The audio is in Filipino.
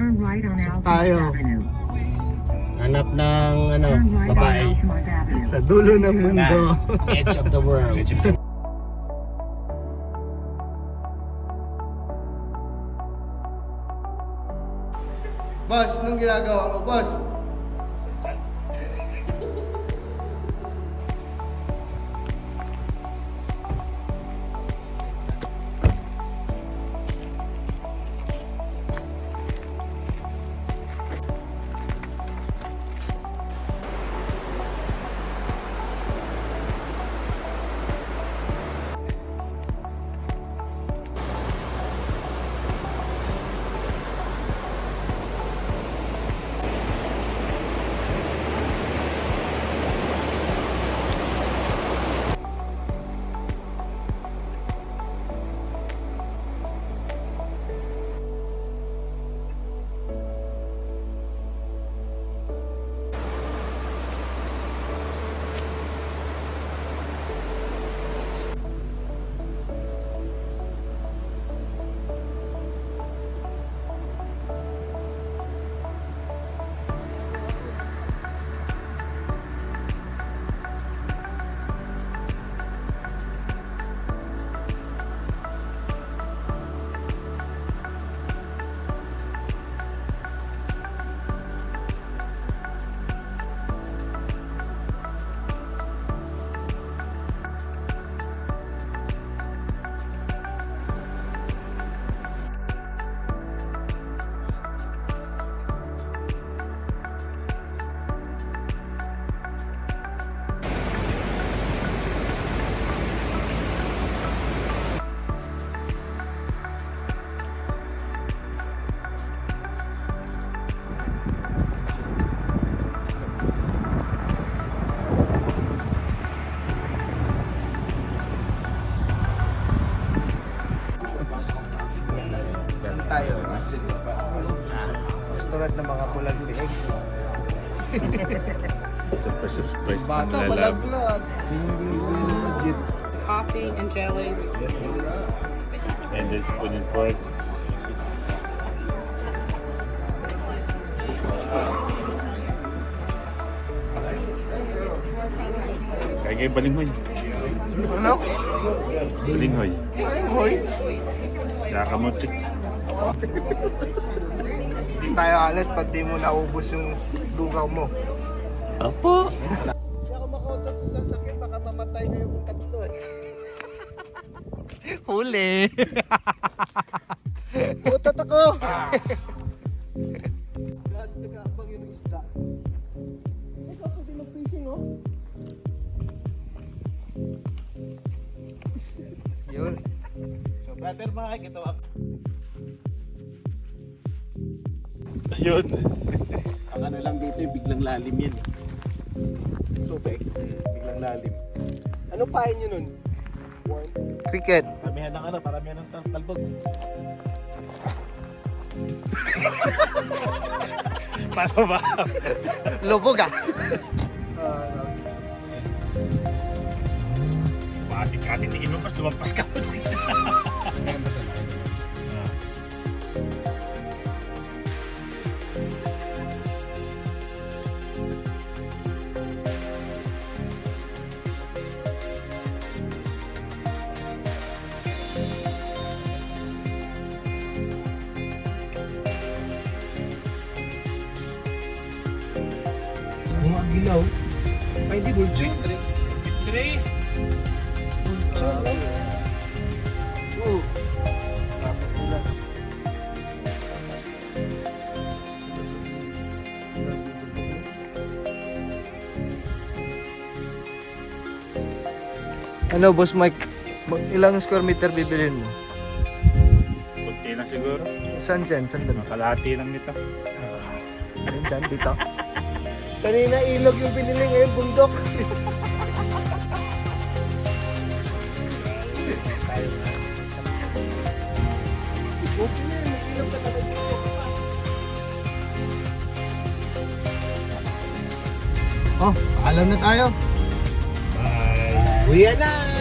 Turn right on Saan Altamont tayo? Avenue. Hanap ng Turn right on babae. Altamont Avenue. Sa dulo ng mundo. Edge of the world. Boss, anong ginagawa mo, boss? Tayo. Restaurant ng mga pulang liig. Surprise Bata, na love. malaglag. Legit. Coffee and jellies. And then spoon and fork. Kaya kayo balinghoy. Ano? Balinghoy. Hoy. Nakamutik. Hindi tayo alas pag di mo naubos yung lugaw mo. Opo. Hindi ako makotot sa sasakyan, baka mamatay kayo kung tatlo eh. Huli! Putot ako! Lahat nag-aabang yun ng isda. Ikaw kasi mag-fishing oh. Yun. So brother, makikita ako. Ayun. Ang ano lang dito, biglang lalim yan eh. Subek. Biglang lalim. Ano pain nyo nun? Cricket. Paramihan ng ano, paramihan ng talbog. Paano ba? Lubog ah. Ating-ating mo, mas lumampas ka. Mga gilaw. Ay, hindi bulcho. Three. Oo. Ano, Boss Mike? Ilang square meter bibilin mo? Kunti na siguro. Saan dyan? Saan banda? Kalahati lang nito. Saan dyan? Dito? Kanina ilog yung binili, ngayon bundok. Oh, paalam na tayo. Bye. Uwi na!